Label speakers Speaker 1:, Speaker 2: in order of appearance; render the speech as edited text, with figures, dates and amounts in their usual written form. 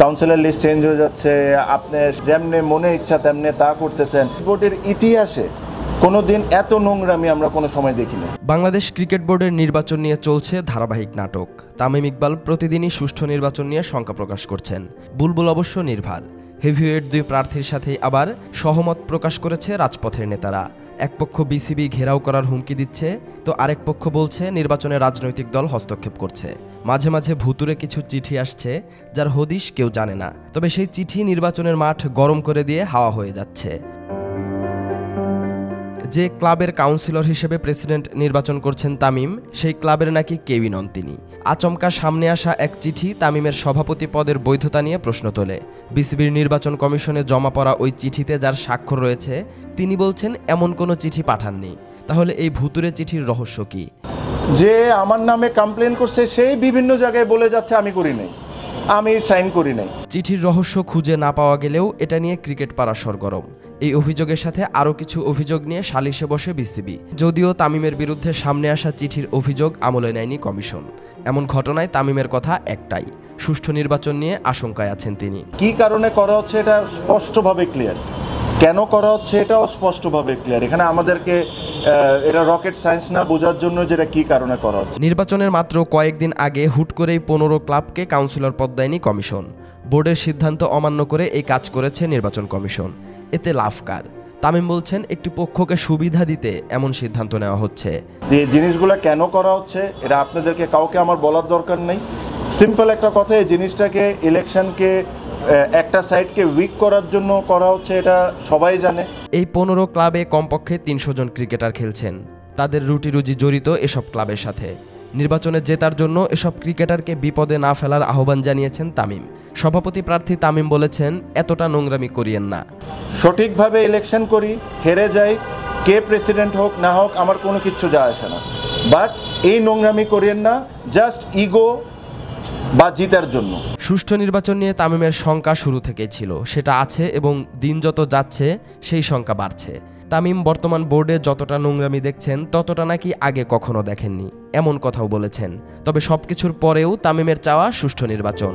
Speaker 1: Councillor list change হয়ে যাচ্ছে, আপনি যেমনে মনে ইচ্ছা তেমনে তা করতেছেন। বোর্ডের ইতিহাসে কোনোদিন এত নোংরামি আমরা কোনো সময় দেখিনি।
Speaker 2: বাংলাদেশ ক্রিকেট বোর্ডের নির্বাচন নিয়ে চলছে ধারাবাহিক নাটক। তামিম ইকবাল প্রতিদিনই সুষ্ঠু নির্বাচন নিয়ে শঙ্কা প্রকাশ করছেন। বুলবুল অবশ্য নির্ভার। হেভিওয়েট দুই প্রার্থীর সাথেই আবার সহমত প্রকাশ করেছে রাজপথের নেতারা। এক পক্ষ বিসিবি ঘেরাও করার হুমকি দিচ্ছে, তো আরেক পক্ষ বলছে নির্বাচনে রাজনৈতিক দল হস্তক্ষেপ করছে। মাঝে মাঝে ভুতুরে কিছু চিঠি আসছে, যার হদিশ কেউ জানে না। তবে সেই চিঠি নির্বাচনের মাঠ গরম করে দিয়ে হাওয়া হয়ে যাচ্ছে। যে ক্লাবের কাউন্সিলর হিসেবে প্রেসিডেন্ট নির্বাচন করছেন তামিম, সেই ক্লাবের নাকি কেউই নন তিনি। আচমকা সামনে আসা এক চিঠি তামিমের সভাপতি পদের বৈধতা নিয়ে প্রশ্ন তোলে। বিসিবির নির্বাচন কমিশনে জমা পড়া ওই চিঠিতে যার স্বাক্ষর রয়েছে, তিনি বলছেন এমন কোনো চিঠি পাঠাননি। তাহলে এই ভুতুরে চিঠির রহস্য কি?
Speaker 1: যে আমার নামে কমপ্লেন করছে সেই বিভিন্ন জায়গায় বলে যাচ্ছে আমি করি নাই, আমি সাইন করি নাই।
Speaker 2: চিঠির রহস্য খুঁজে না পাওয়া গেলেও এটা নিয়ে ক্রিকেট পাড়া সরগরম। এই অভিযোগের সাথে আরও কিছু অভিযোগ নিয়ে সালিশে বসে বিসিবি। যদিও তামিমের বিরুদ্ধে সামনে আসা চিঠির অভিযোগ আমলে নেয়নি কমিশন। এমন ঘটনায় তামিমের কথা একটাই, সুষ্ঠু নির্বাচন নিয়ে আশঙ্কায় আছেন তিনি।
Speaker 1: কি কারণে করা হচ্ছে এটা স্পষ্টভাবে ক্লিয়ার, কেন করা হচ্ছে এটাও স্পষ্টভাবে ক্লিয়ার। এখানে আমাদেরকে এটা রকেট সায়েন্স না বোঝার জন্য যেটা কি কারণে করা হচ্ছে।
Speaker 2: নির্বাচনের মাত্র কয়েকদিন আগে হুট করেই 15 ক্লাবকে কাউন্সিলর পদ দেয়নি কমিশন। বোর্ডের সিদ্ধান্ত অমান্য করে এই কাজ করেছে নির্বাচন কমিশন। এতে লাভ কার? তামিম বলছেন একটি পক্ষকে সুবিধা দিতে এমন সিদ্ধান্ত নেওয়া হচ্ছে।
Speaker 1: এই জিনিসগুলো কেন করা হচ্ছে এটা আপনাদেরকে কাউকে আমার বলার দরকার নেই। সিম্পল একটা কথা, এই জিনিসটাকে ইলেকশনকে একটা সাইডকে উইক করার জন্য করা হচ্ছে, এটা সবাই জানে।
Speaker 2: এই 15 ক্লাবে কমপক্ষে 300 জন ক্রিকেটার খেলছেন। তাদের রুটি রুজি জড়িত এসব ক্লাবের সাথে। নির্বাচনে জেতার জন্য এসব ক্রিকেটারকে বিপদে না ফেলার আহ্বান জানিয়েছেন তামিম। সভাপতি প্রার্থী তামিম বলেছেন, এতটা নোংরামি করিয়েন না।
Speaker 1: সঠিকভাবে ইলেকশন করি, হেরে যাই, কে প্রেসিডেন্ট হোক না হোক আমার কোনো কিচ্ছু যায় আসে না, বাট এই নোংরামি করিয়েন না জাস্ট ইগো বা জিতার জন্য।
Speaker 2: সুষ্ঠু নির্বাচন নিয়ে তামিমের শঙ্কা শুরু থেকেই ছিল, সেটা আছে এবং দিন যত যাচ্ছে সেই শঙ্কা বাড়ছে। তামিম বর্তমান বোর্ডে যতটা নোংরামি দেখছেন ততটা নাকি আগে কখনো দেখেননি, এমন কথাও বলেছেন। তবে সবকিছুর পরেও তামিমের চাওয়া সুষ্ঠু নির্বাচন।